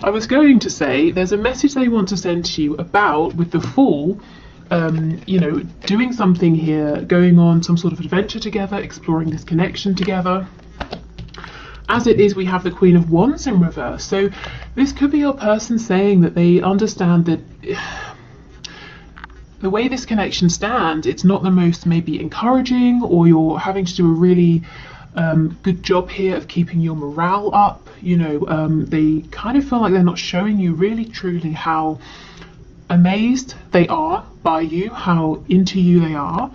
I was going to say there's a message they want to send to you about with the Fool. You know, doing something here, going on some sort of adventure together, exploring this connection together. As it is, we have the Queen of Wands in reverse. So this could be your person saying that they understand that the way this connection stands, it's not the most maybe encouraging, or you're having to do a really good job here of keeping your morale up. You know, they kind of feel like they're not showing you really truly how amazed they are by you, how into you they are.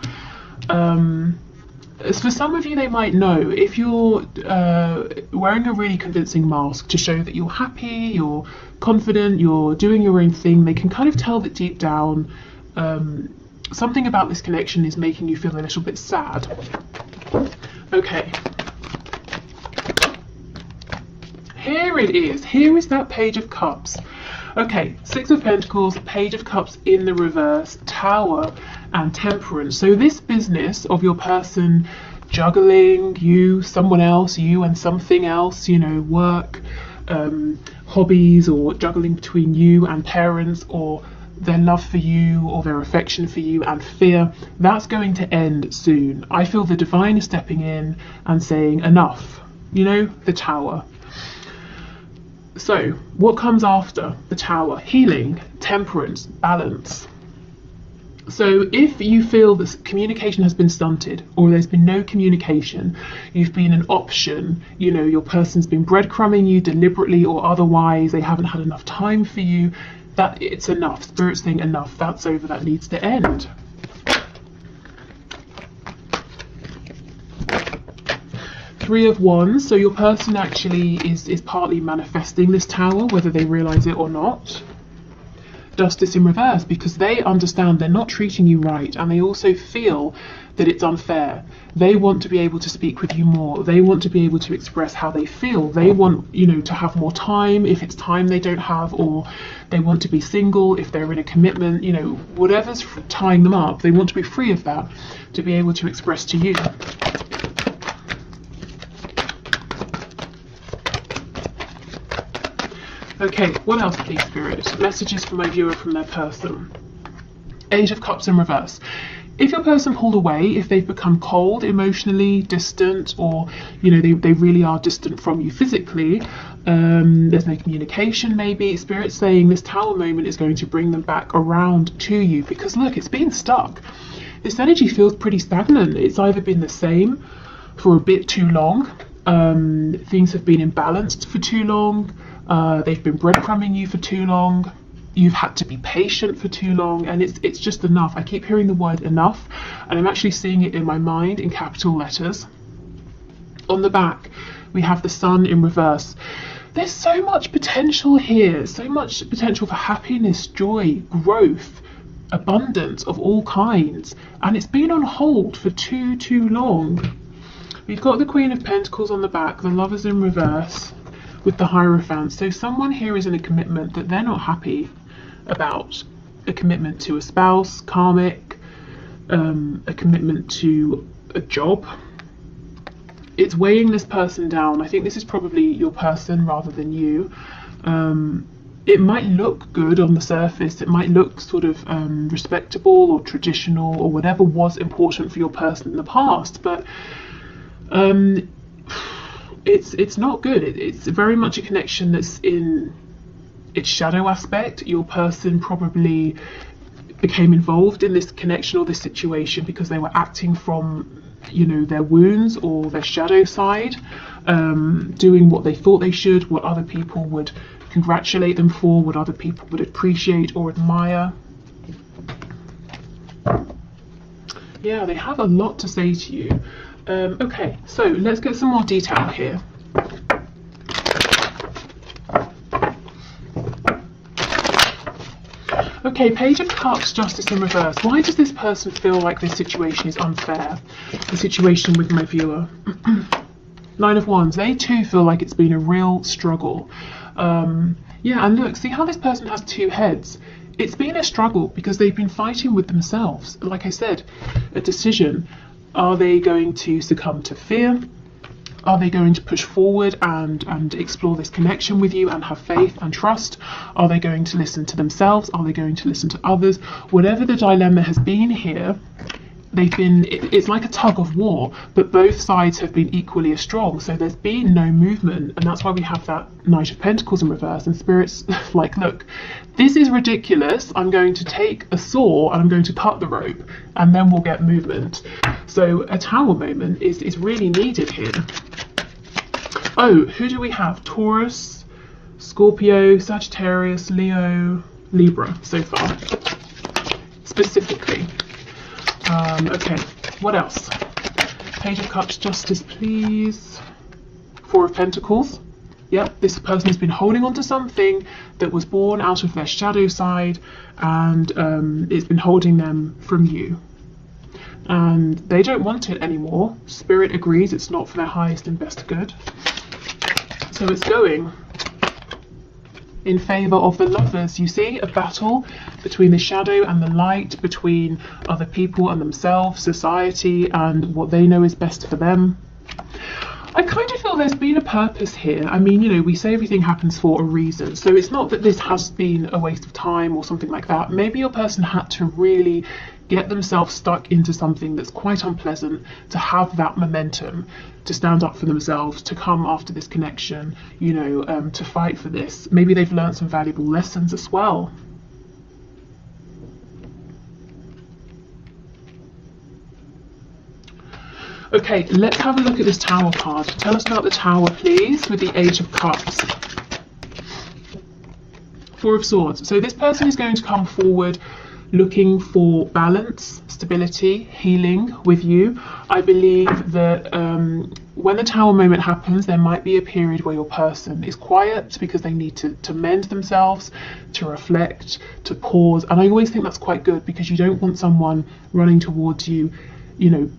As for some of you, they might know if you're wearing a really convincing mask to show that you're happy, you're confident, you're doing your own thing. They can kind of tell that deep down something about this connection is making you feel a little bit sad. Okay. Here it is. Here is that Page of Cups. Okay, Six of Pentacles, Page of Cups in the reverse, Tower and Temperance. So this business of your person juggling you, someone else, you and something else, you know, work, hobbies, or juggling between you and parents, or their love for you, or their affection for you and fear, that's going to end soon. I feel the divine is stepping in and saying enough, you know, the Tower. So what comes after the Tower? Healing, temperance, balance. So if you feel that communication has been stunted, or there's been no communication, you've been an option, you know, your person's been breadcrumbing you deliberately or otherwise, they haven't had enough time for you, that it's enough. Spirit's saying enough, that's over, that needs to end. Three of Wands, so your person actually is partly manifesting this Tower, whether they realize it or not. Justice in reverse, because they understand they're not treating you right, and they also feel that it's unfair. They want to be able to speak with you more. They want to be able to express how they feel. They want, you know, to have more time if it's time they don't have, or they want to be single if they're in a commitment, you know, whatever's tying them up, they want to be free of that to be able to express to you. Okay, what else, please, Spirit? Messages from my viewer from their person. Eight of Cups in reverse. If your person pulled away, if they've become cold, emotionally distant, or, you know, they really are distant from you physically, there's no communication maybe, Spirit's saying this Tower moment is going to bring them back around to you, because look, it's been stuck. This energy feels pretty stagnant. It's either been the same for a bit too long, things have been imbalanced for too long, they've been breadcrumbing you for too long, you've had to be patient for too long, and it's just enough. I keep hearing the word enough, and I'm actually seeing it in my mind in capital letters. On the back, we have the Sun in reverse. There's so much potential here, so much potential for happiness, joy, growth, abundance of all kinds, and it's been on hold for too long. We've got the Queen of Pentacles on the back, the Lovers in reverse, with the Hierophant. So someone here is in a commitment that they're not happy about. A commitment to a spouse, karmic, a commitment to a job. It's weighing this person down. I think this is probably your person rather than you. It might look good on the surface. It might look sort of respectable or traditional or whatever was important for your person in the past, but it's not good. It's very much a connection that's in its shadow aspect. Your person probably became involved in this connection or this situation because they were acting from, you know, their wounds or their shadow side, doing what they thought they should, what other people would congratulate them for, what other people would appreciate or admire. Yeah, they have a lot to say to you. Okay, so let's get some more detail here. Okay, Page of Cups, Justice in reverse. Why does this person feel like this situation is unfair? The situation with my viewer. Nine of Wands. They too feel like it's been a real struggle. Yeah, and look, see how this person has two heads. It's been a struggle because they've been fighting with themselves. Like I said, a decision. Are they going to succumb to fear? Are they going to push forward and explore this connection with you and have faith and trust? Are they going to listen to themselves? Are they going to listen to others? Whatever the dilemma has been here, it's like a tug of war, but both sides have been equally as strong. So there's been no movement, and that's why we have that Knight of Pentacles in reverse, and Spirit's like, look, this is ridiculous. I'm going to take a saw and I'm going to cut the rope, and then we'll get movement. So a Tower moment is really needed here. Oh, who do we have? Taurus, Scorpio, Sagittarius, Leo, Libra so far, specifically. Okay, what else? Page of Cups, Justice, please. Four of Pentacles. Yep, this person has been holding on to something that was born out of their shadow side, and it's been holding them from you. And they don't want it anymore. Spirit agrees it's not for their highest and best good. So it's going in favour of the Lovers. You see, a battle between the shadow and the light, between other people and themselves, society and what they know is best for them. I kind of feel there's been a purpose here. I mean, you know, we say everything happens for a reason, so it's not that this has been a waste of time or something like that. Maybe your person had to really get themselves stuck into something that's quite unpleasant to have that momentum to stand up for themselves, to come after this connection, you know, to fight for this. Maybe they've learned some valuable lessons as well. Okay, let's have a look at this Tower card. Tell us about the Tower, please, with the Eight of Cups. Four of Swords. So this person is going to come forward looking for balance, stability, healing with you. I believe that when the Tower moment happens, there might be a period where your person is quiet because they need to mend themselves, to reflect, to pause. And I always think that's quite good, because you don't want someone running towards you, you know,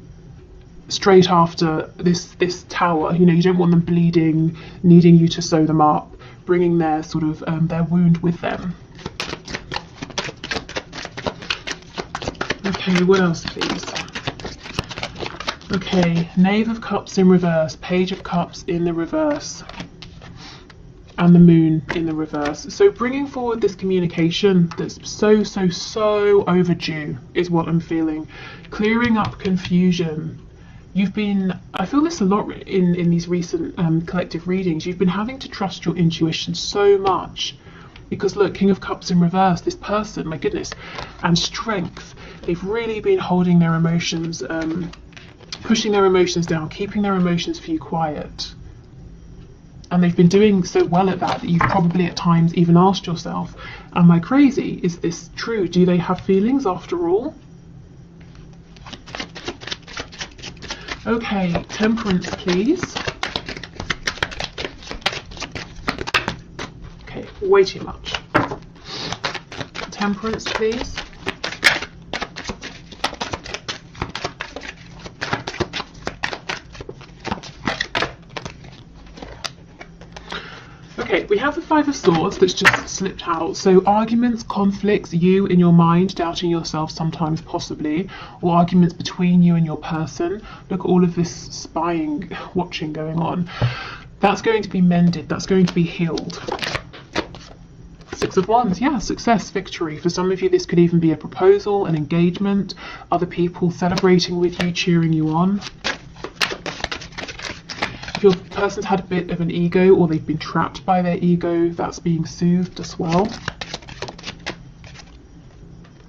straight after this Tower. You know, you don't want them bleeding, needing you to sew them up, bringing their sort of their wound with them. Okay, what else, please? Okay, Knave of Cups in reverse, Page of Cups in the reverse, and the Moon in the reverse. So bringing forward this communication that's so overdue is what I'm feeling. Clearing up confusion. You've been, I feel this a lot in these recent collective readings, you've been having to trust your intuition so much. Because look, King of Cups in reverse, this person, my goodness, and strength. They've really been holding their emotions, pushing their emotions down, keeping their emotions for you quiet. And they've been doing so well at that you've probably at times even asked yourself, am I crazy? Is this true? Do they have feelings after all? Okay, Temperance, please. Okay, way too much. Temperance, please. Okay, we have the Five of Swords that's just slipped out. So arguments, conflicts, you in your mind, doubting yourself sometimes possibly, or arguments between you and your person. Look at all of this spying, watching going on. That's going to be mended, that's going to be healed. Six of Wands, yeah, success, victory. For some of you, this could even be a proposal, an engagement, other people celebrating with you, cheering you on. If your person's had a bit of an ego, or they've been trapped by their ego, that's being soothed as well.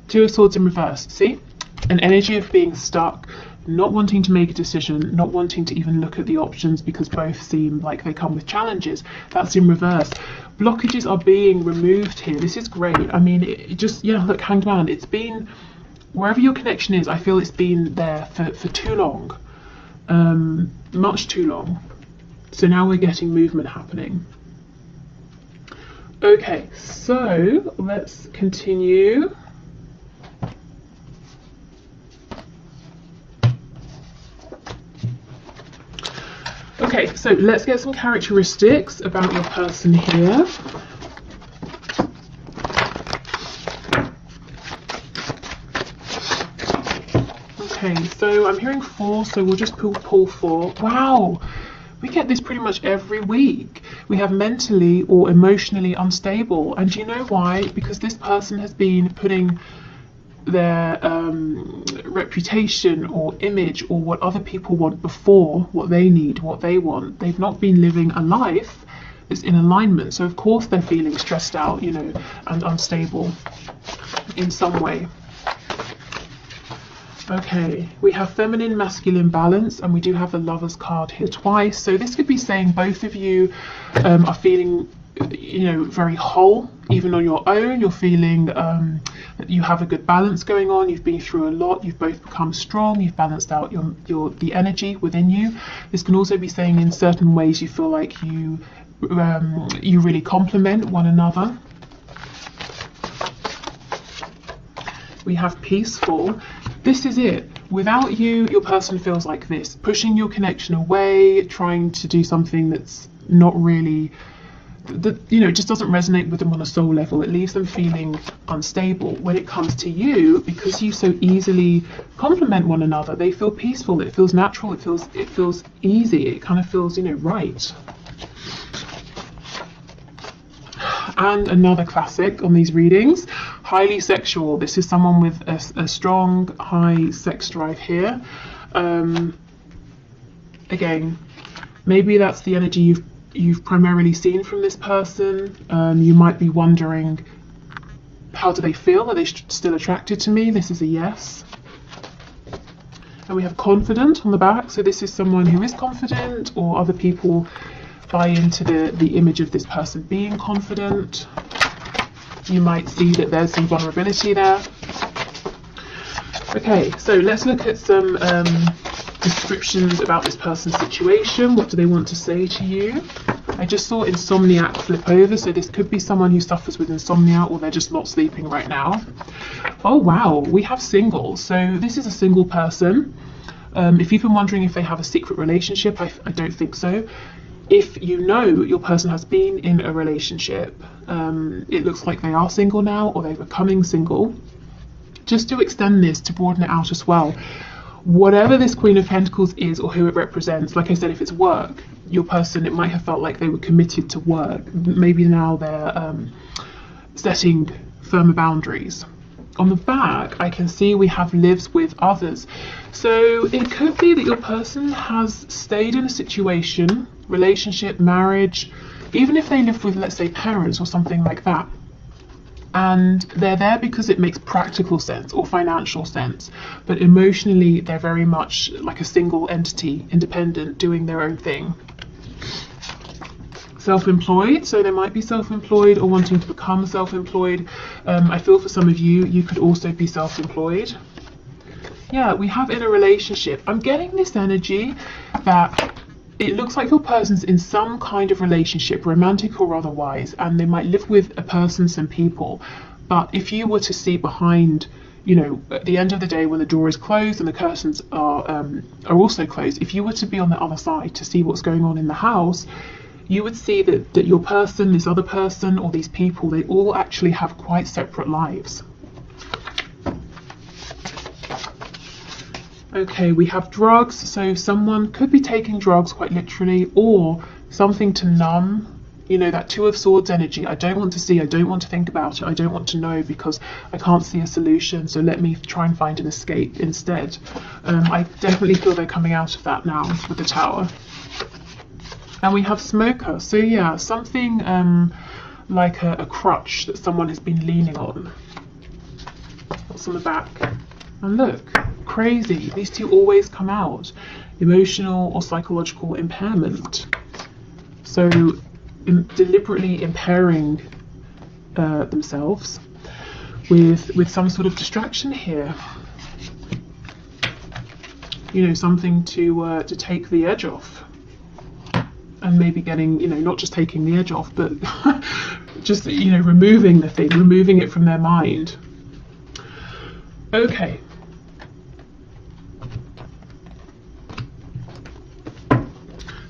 Two of Swords in reverse, see? An energy of being stuck, not wanting to make a decision, not wanting to even look at the options because both seem like they come with challenges. That's in reverse. Blockages are being removed here. This is great. I mean, it just, yeah, look, Hanged Man, it's been, wherever your connection is, I feel it's been there for too long. Much too long. So now we're getting movement happening. Okay, so let's continue. Okay, so let's get some characteristics about your person here. Okay, so I'm hearing 4, so we'll just pull 4. Wow, We get this pretty much every week. We have mentally or emotionally unstable. And do you know why? Because this person has been putting their reputation or image or what other people want before what they need, what they want. They've not been living a life that's in alignment. So of course they're feeling stressed out, you know, and unstable in some way. Okay, we have feminine, masculine balance, and we do have the Lovers card here twice. So this could be saying both of you are feeling, you know, very whole, even on your own. You're feeling that you have a good balance going on. You've been through a lot. You've both become strong. You've balanced out the energy within you. This can also be saying in certain ways you feel like you really complement one another. We have peaceful. This is it. Without you, your person feels like this, pushing your connection away, trying to do something that's not really, you know, it just doesn't resonate with them on a soul level. It leaves them feeling unstable. When it comes to you, because you so easily complement one another, they feel peaceful. It feels natural. It feels easy. It kind of feels, you know, right. And another classic on these readings, highly sexual. This is someone with a strong, high sex drive here. Again, maybe that's the energy you've primarily seen from this person. You might be wondering, how do they feel? Are they still attracted to me? This is a yes. And we have confident on the back. So this is someone who is confident, or other people buy into the image of this person being confident. You might see that there's some vulnerability there. Okay, so let's look at some descriptions about this person's situation. What do they want to say to you? I just saw insomniac flip over, so this could be someone who suffers with insomnia, or they're just not sleeping right now. Oh wow, we have single. So this is a single person. If you've been wondering if they have a secret relationship, I don't think so. If you know your person has been in a relationship, it looks like they are single now, or they're becoming single. Just to extend this, to broaden it out as well, whatever this Queen of Pentacles is, or who it represents, like I said, if it's work, your person, it might have felt like they were committed to work. Maybe now they're setting firmer boundaries. On the back, I can see we have lives with others. So it could be that your person has stayed in a situation, relationship, marriage, even if they live with, let's say, parents or something like that, and they're there because it makes practical sense or financial sense, but emotionally they're very much like a single entity, independent, doing their own thing. Self-employed, so they might be self-employed or wanting to become self-employed. I feel for some of you, you could also be self-employed. Yeah, we have in a relationship. I'm getting this energy that it looks like your person's in some kind of relationship, romantic or otherwise, and they might live with a person, some people. But if you were to see behind, you know, at the end of the day when the door is closed and the curtains are also closed, if you were to be on the other side to see what's going on in the house, you would see that your person, this other person, or these people, they all actually have quite separate lives. Okay, we have drugs, so someone could be taking drugs quite literally, or something to numb, you know, that Two of Swords energy. I don't want to see, I don't want to think about it, I don't want to know because I can't see a solution, so let me try and find an escape instead. I definitely feel they're coming out of that now with the Tower. And we have smoker, so yeah, something like a crutch that someone has been leaning on. What's on the back? And look, crazy, these two always come out. Emotional or psychological impairment. So deliberately impairing themselves with some sort of distraction here. You know, something to take the edge off. And maybe getting, you know, not just taking the edge off, but just, you know, removing the thing, removing it from their mind. Okay.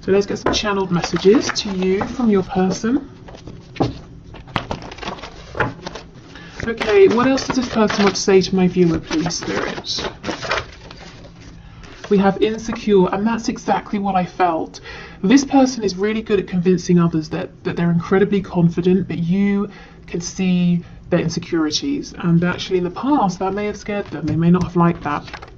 So let's get some channeled messages to you from your person. Okay, what else does this person want to say to my viewer, please, Spirit? We have insecure, and that's exactly what I felt. This person is really good at convincing others that they're incredibly confident, but you can see their insecurities, and actually in the past that may have scared them. They may not have liked that.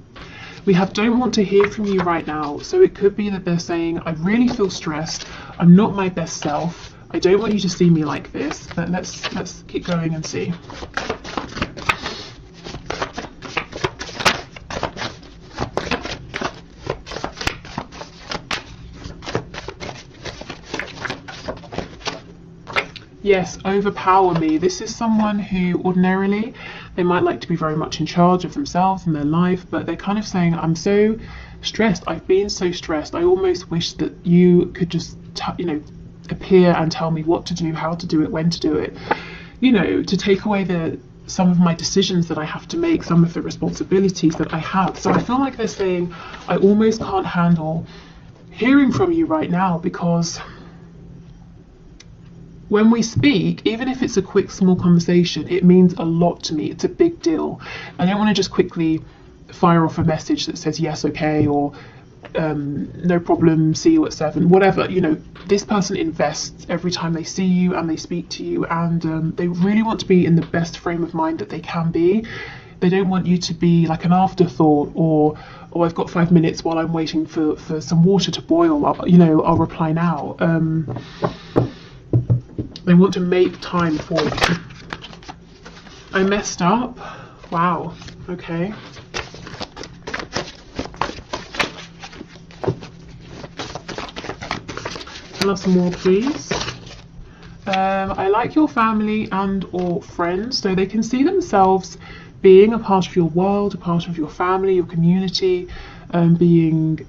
We have don't want to hear from you right now, so it could be that they're saying, I really feel stressed, I'm not my best self, I don't want you to see me like this. But let's keep going and see. Yes, overpower me. This is someone who ordinarily, they might like to be very much in charge of themselves and their life, but they're kind of saying, I'm so stressed, I've been so stressed, I almost wish that you could just, appear and tell me what to do, how to do it, when to do it, to take away some of my decisions that I have to make, some of the responsibilities that I have. So I feel like they're saying, I almost can't handle hearing from you right now, because when we speak, even if it's a quick, small conversation, it means a lot to me. It's a big deal. I don't want to just quickly fire off a message that says yes, okay, or no problem, see you at 7, whatever. This person invests every time they see you and they speak to you, and they really want to be in the best frame of mind that they can be. They don't want you to be like an afterthought, or I've got 5 minutes while I'm waiting for some water to boil, I'll reply now. They want to make time for you. I messed up. Wow. Okay. Tell us more, please. I like your family and or friends, so they can see themselves being a part of your world, a part of your family, your community, being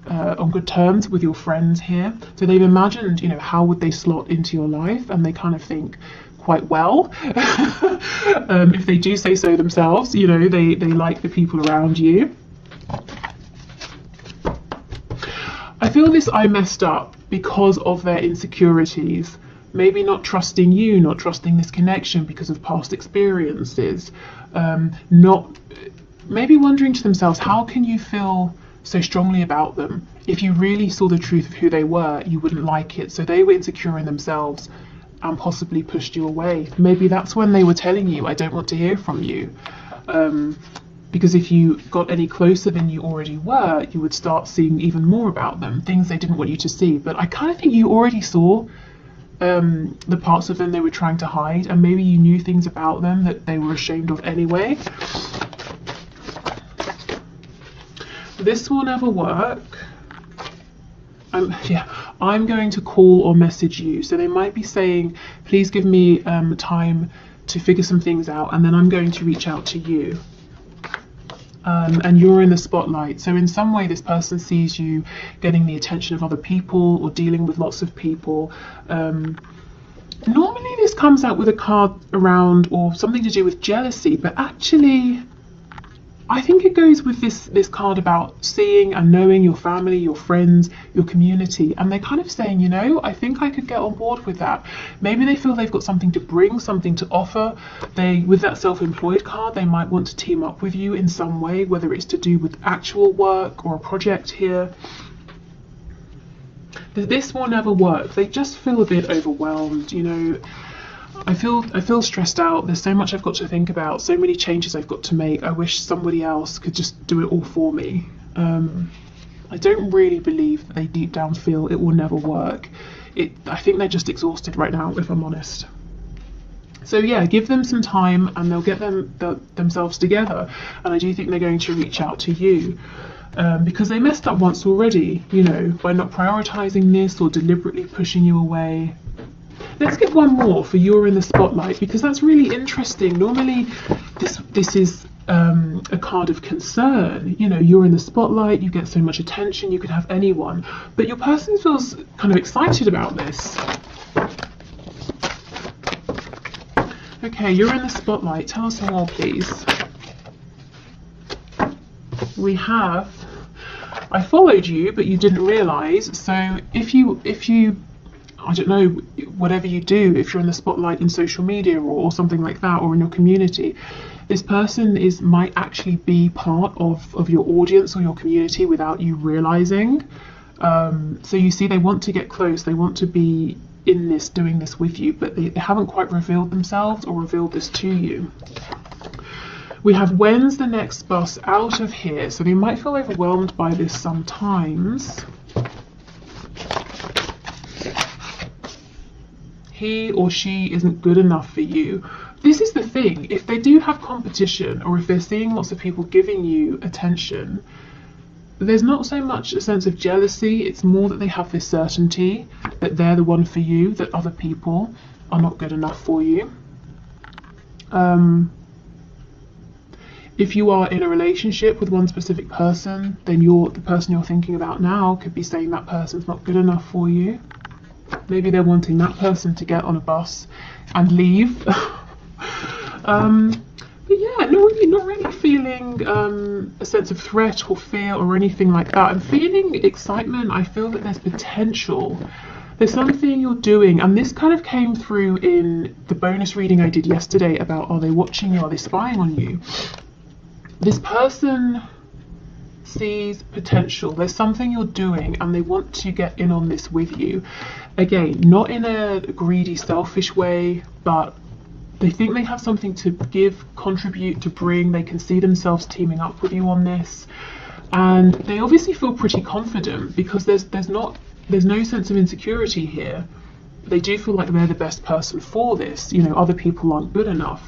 on good terms with your friends here. So they've imagined, how would they slot into your life, and they kind of think quite well. If they do say so themselves, they like the people around you. I feel this I messed up because of their insecurities. Maybe not trusting you, not trusting this connection because of past experiences. Maybe wondering to themselves, how can you feel so strongly about them? If you really saw the truth of who they were, you wouldn't like it. So they were insecure in themselves and possibly pushed you away. Maybe that's when they were telling you, I don't want to hear from you. Because if you got any closer than you already were, you would start seeing even more about them, things they didn't want you to see. But I kind of think you already saw the parts of them they were trying to hide, and maybe you knew things about them that they were ashamed of anyway. This will never work. I'm going to call or message you. So they might be saying, please give me time to figure some things out, and then I'm going to reach out to you. And you're in the spotlight. So in some way this person sees you getting the attention of other people or dealing with lots of people. Normally this comes out with a card around or something to do with jealousy, but actually I think it goes with this card about seeing and knowing your family, your friends, your community, and they're kind of saying, I think I could get on board with that. Maybe they feel they've got something to bring, something to offer. With that self-employed card, they might want to team up with you in some way, whether it's to do with actual work or a project here. This will never work. They just feel a bit overwhelmed, I feel stressed out. There's so much I've got to think about, so many changes I've got to make. I wish somebody else could just do it all for me. I don't really believe that they deep down feel it will never work. I think they're just exhausted right now, if I'm honest. So yeah, give them some time and they'll get themselves together. And I do think they're going to reach out to you. Because they messed up once already, by not prioritizing this or deliberately pushing you away. Let's get one more for you're in the spotlight, because that's really interesting. Normally this is a card of concern. You're in the spotlight, you get so much attention, you could have anyone, but your person feels kind of excited about this. Okay, you're in the spotlight. Tell us more, please. We have, I followed you, but you didn't realize. So if you I don't know, whatever you do, if you're in the spotlight in social media or something like that, or in your community, this person might actually be part of your audience or your community without you realizing. So you see, they want to get close, they want to be in this, doing this with you, but they haven't quite revealed themselves or revealed this to you. We have, when's the next bus out of here? So they might feel overwhelmed by this sometimes. He or she isn't good enough for you. This is the thing, if they do have competition, or if they're seeing lots of people giving you attention, there's not so much a sense of jealousy, it's more that they have this certainty that they're the one for you, that other people are not good enough for you. If you are in a relationship with one specific person, then the person you're thinking about now could be saying that person's not good enough for you. Maybe they're wanting that person to get on a bus and leave. But yeah, not really feeling a sense of threat or fear or anything like that. I'm feeling excitement. I feel that there's potential. There's something you're doing, and this kind of came through in the bonus reading I did yesterday about, are they watching you, are they spying on you? This person sees potential. There's something you're doing and they want to get in on this with you. Again, not in a greedy, selfish way, but they think they have something to give, contribute, to bring. They can see themselves teaming up with you on this. And they obviously feel pretty confident because there's no sense of insecurity here. They do feel like they're the best person for this. You know, other people aren't good enough.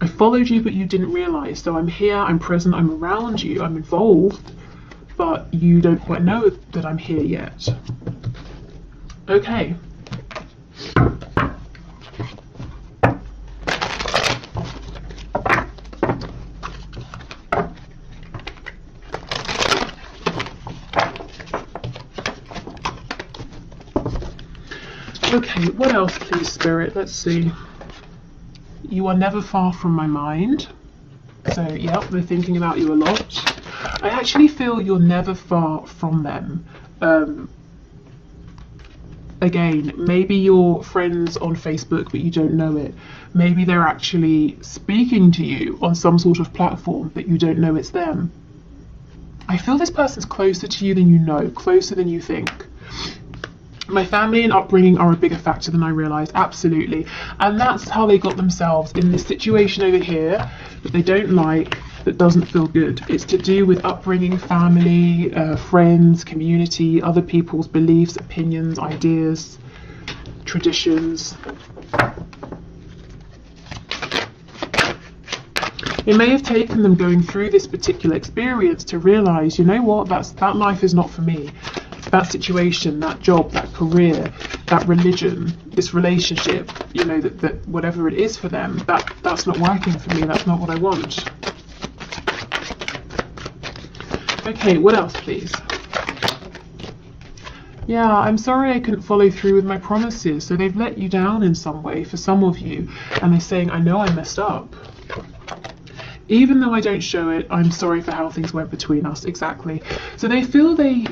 I followed you, but you didn't realize. So I'm here, I'm present, I'm around you, I'm involved, but you don't quite know that I'm here yet. Okay. Okay, what else, please, Spirit? Let's see. You are never far from my mind. So, yeah, they're thinking about you a lot. I actually feel you're never far from them. Again, maybe you're friends on Facebook, but you don't know it. Maybe they're actually speaking to you on some sort of platform, but you don't know it's them. I feel this person's closer to you than you know, closer than you think. My family and upbringing are a bigger factor than I realised, absolutely. And that's how they got themselves in this situation over here that they don't like, that doesn't feel good. It's to do with upbringing, family, friends, community, other people's beliefs, opinions, ideas, traditions. It may have taken them going through this particular experience to realise, you know what, that life is not for me. That situation, that job, that career, that religion, this relationship, you know, that whatever it is for them, that's not working for me, that's not what I want. Okay, what else, please? Yeah, I'm sorry I couldn't follow through with my promises. So they've let you down in some way for some of you, and they're saying, I know I messed up. Even though I don't show it, I'm sorry for how things went between us, exactly. So they feel they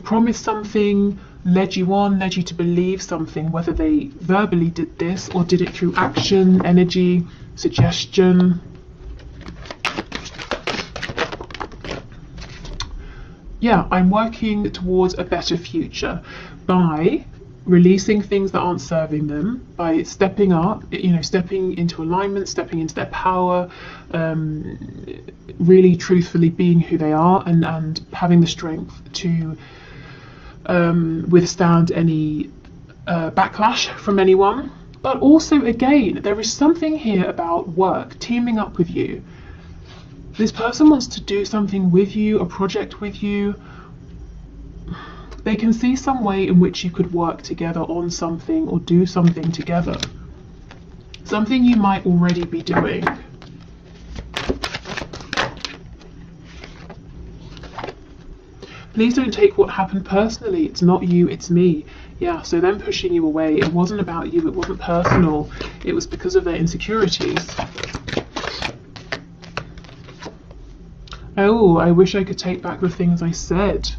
promised something, led you on, led you to believe something, whether they verbally did this or did it through action, energy, suggestion. Yeah, I'm working towards a better future by releasing things that aren't serving them, by stepping up, you know, stepping into alignment, stepping into their power, really truthfully being who they are, and having the strength to withstand any backlash from anyone. But also, again, there is something here about work, teaming up with you. This person wants to do something with you, a project with you. They can see some way in which you could work together on something or do something together. Something you might already be doing. Please don't take what happened personally. It's not you, it's me. Yeah, so them pushing you away, it wasn't about you, it wasn't personal. It was because of their insecurities. Oh, I wish I could take back the things I said.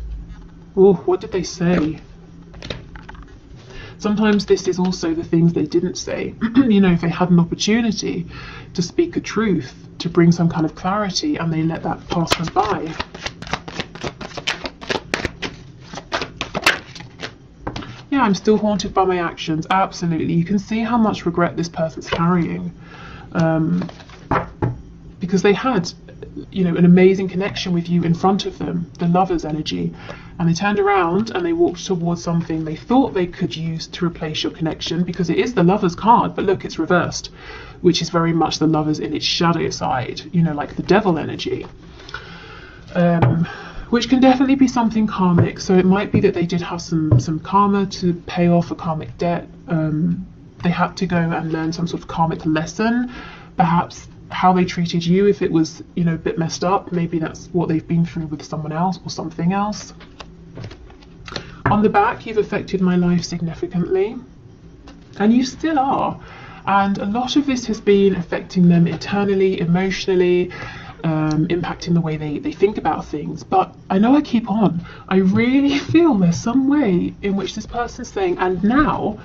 Oh, what did they say? Sometimes this is also the things they didn't say. You know, if they had an opportunity to speak a truth, to bring some kind of clarity, and they let that pass them by. say I'm still haunted by my actions. Absolutely. You can see how much regret this person's carrying, because they had, you know, an amazing connection with you in front of them, the Lover's energy, and they turned around and they walked towards something they thought they could use to replace your connection, because it is the Lover's card, but look, it's reversed, which is very much the Lover's in its shadow side, you know, like the Devil energy, which can definitely be something karmic. So it might be that they did have some karma to pay off a karmic debt. They had to go and learn some sort of karmic lesson, perhaps how they treated you, if it was, you know, a bit messed up, maybe that's what they've been through with someone else or something else. On the back, you've affected my life significantly, and you still are, and a lot of this has been affecting them internally, emotionally, impacting the way they think about things. But I know I keep on, I really feel there's some way in which this person's saying, and now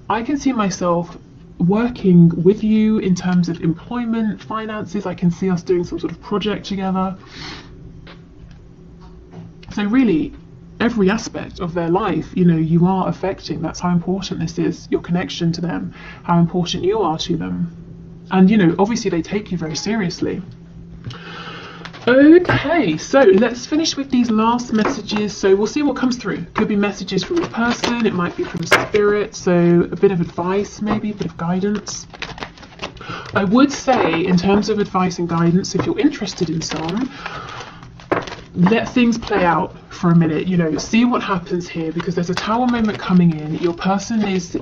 I can see myself working with you in terms of employment, finances. I can see us doing some sort of project together. So really, every aspect of their life, you know, you are affecting. That's how important this is, your connection to them, how important you are to them. And, you know, obviously they take you very seriously. Okay, so let's finish with these last messages. So we'll see what comes through. Could be messages from a person, it might be from spirit, so a bit of advice, maybe a bit of guidance. I would say, in terms of advice and guidance, if you're interested in some, let things play out for a minute, you know, see what happens here, because there's a Tower moment coming in. Your person is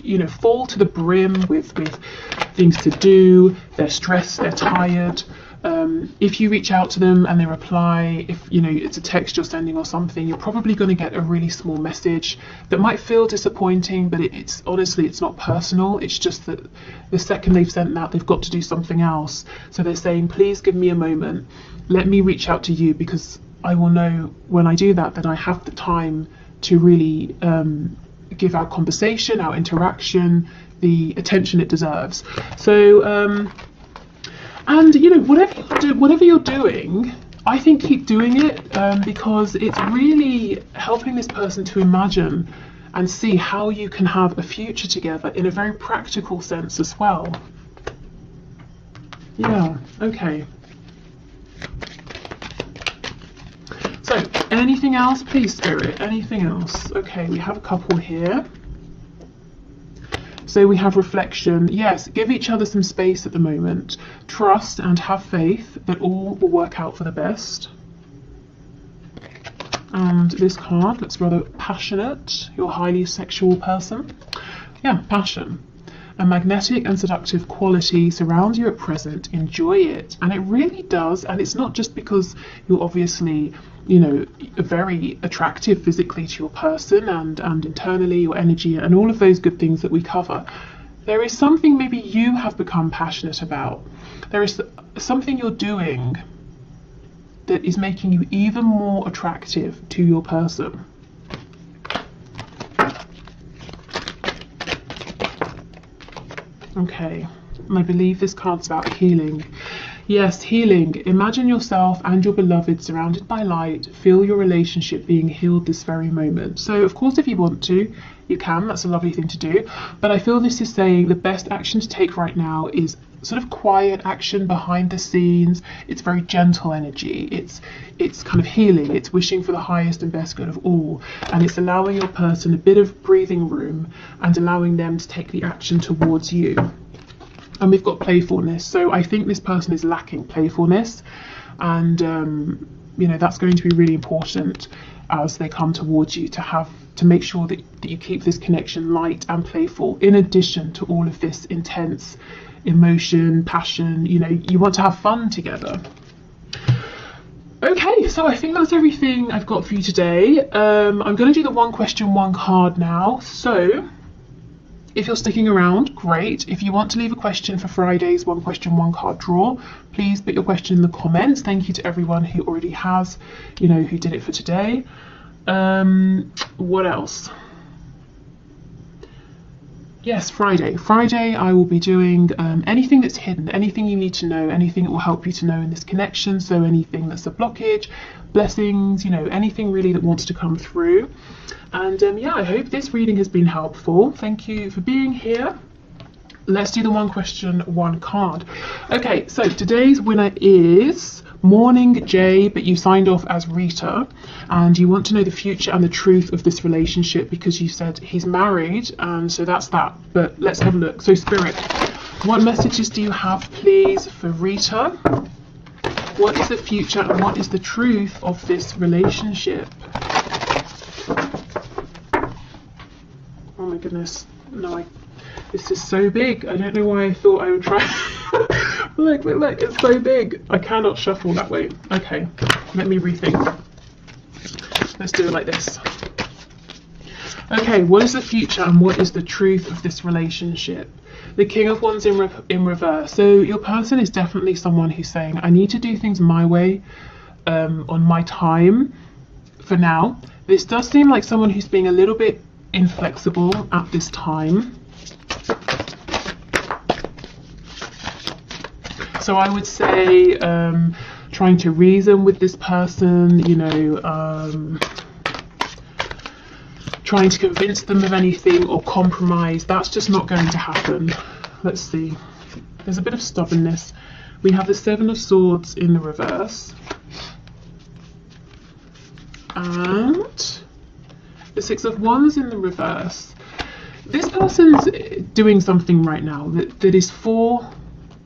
you know, full to the brim with things to do, they're stressed, they're tired. If you reach out to them and they reply, if you know it's a text you're sending or something, you're probably going to get a really small message that might feel disappointing, but it's honestly, it's not personal. It's just that the second they've sent that, they've got to do something else. So they're saying, please give me a moment, let me reach out to you, because I will know when I do that I have the time to really give our conversation, our interaction, the attention it deserves. So and you know, whatever you're doing, I think keep doing it, because it's really helping this person to imagine and see how you can have a future together in a very practical sense as well. Yeah, okay. So, anything else, please, Spirit? Anything else? Okay, we have a couple here. So we have reflection. Yes, give each other some space at the moment. Trust and have faith that all will work out for the best. And this card looks rather passionate. You're a highly sexual person. Yeah, passion. A magnetic and seductive quality surrounds you at present. Enjoy it. And it really does. And it's not just because you're obviously, you know, very attractive physically to your person and internally, your energy and all of those good things that we cover. There is something maybe you have become passionate about. There is something you're doing that is making you even more attractive to your person. Okay, and I believe this card's about healing. Yes, healing. Imagine yourself and your beloved surrounded by light. Feel your relationship being healed this very moment. So, of course, if you want to, you can. That's a lovely thing to do. But I feel this is saying the best action to take right now is sort of quiet action behind the scenes. It's very gentle energy. It's kind of healing. It's wishing for the highest and best good of all. And it's allowing your person a bit of breathing room and allowing them to take the action towards you. And we've got playfulness. So I think this person is lacking playfulness. And, you know, that's going to be really important as they come towards you, to make sure that you keep this connection light and playful, in addition to all of this intense emotion, passion. You know, you want to have fun together. Okay, so I think that's everything I've got for you today. I'm going to do the one question, one card now. So if you're sticking around, great. If you want to leave a question for Friday's one question, one card draw, please put your question in the comments. Thank you to everyone who already has, you know, who did it for today. What else? Yes, Friday. Friday, I will be doing anything that's hidden, anything you need to know, anything that will help you to know in this connection. So anything that's a blockage, blessings, you know, anything really that wants to come through. And yeah, I hope this reading has been helpful. Thank you for being here. Let's do the one question, one card. Okay, so today's winner is Morning J, but you signed off as Rita, and you want to know the future and the truth of this relationship because you said he's married, and so that's that. But let's have a look. So Spirit, what messages do you have, please, for Rita? What is the future and what is the truth of this relationship? Oh my goodness, no, this is so big. I don't know why I thought I would try. Look, it's so big. I cannot shuffle that way. Okay, let me rethink. Let's do it like this. Okay, what is the future and what is the truth of this relationship? The King of Wands in reverse. So your person is definitely someone who's saying, I need to do things my way, on my time for now. This does seem like someone who's being a little bit inflexible at this time. So I would say trying to reason with this person, you know, trying to convince them of anything or compromise, that's just not going to happen. Let's see. There's a bit of stubbornness. We have the Seven of Swords in the reverse. And the Six of Wands in the reverse. This person's doing something right now that is for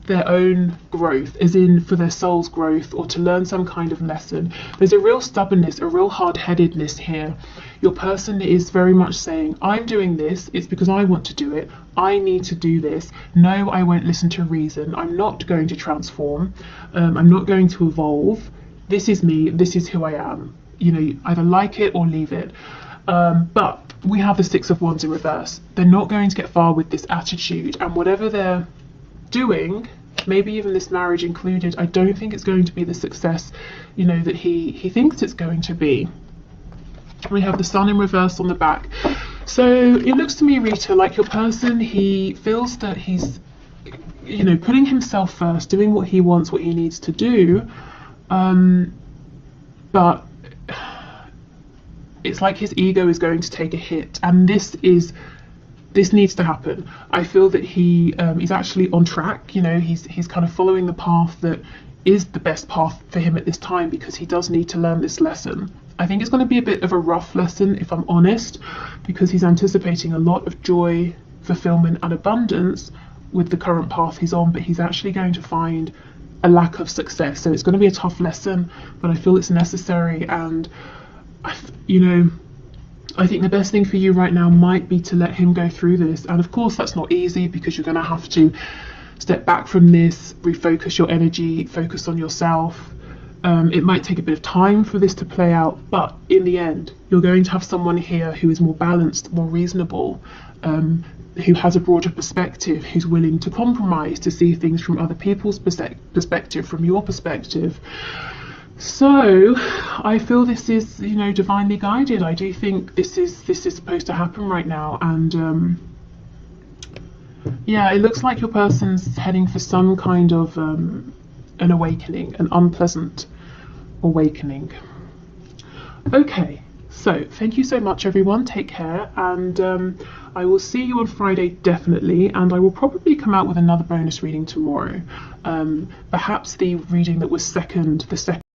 their own growth, as in for their soul's growth or to learn some kind of lesson. There's a real stubbornness, a real hard-headedness here. Your person is very much saying, I'm doing this, it's because I want to do it, I need to do this, no, I won't listen to reason, I'm not going to transform, I'm not going to evolve, this is me, this is who I am. You know, either like it or leave it. But we have the Six of Wands in reverse. They're not going to get far with this attitude, and whatever they're doing, maybe even this marriage included, I don't think it's going to be the success, you know, that he thinks it's going to be. We have the Sun in reverse on the back. So it looks to me, Rita, like your person, he feels that he's, you know, putting himself first, doing what he wants, what he needs to do, but it's like his ego is going to take a hit, and this needs to happen. I feel that he's actually on track. You know, he's kind of following the path that is the best path for him at this time because he does need to learn this lesson. I think it's going to be a bit of a rough lesson, if I'm honest, because he's anticipating a lot of joy, fulfillment, and abundance with the current path he's on, but he's actually going to find a lack of success. So it's going to be a tough lesson, but I feel it's necessary, and you know, I think the best thing for you right now might be to let him go through this. And of course that's not easy because you're going to have to step back from this, refocus your energy, focus on yourself. It might take a bit of time for this to play out, but in the end you're going to have someone here who is more balanced, more reasonable, who has a broader perspective, who's willing to compromise, to see things from other people's perspective, from your perspective. So I feel this is, you know, divinely guided. I do think this is supposed to happen right now, and yeah, it looks like your person's heading for some kind of an awakening, an unpleasant awakening. Okay, so thank you so much, everyone. Take care, and I will see you on Friday definitely, and I will probably come out with another bonus reading tomorrow. Perhaps the reading that was the second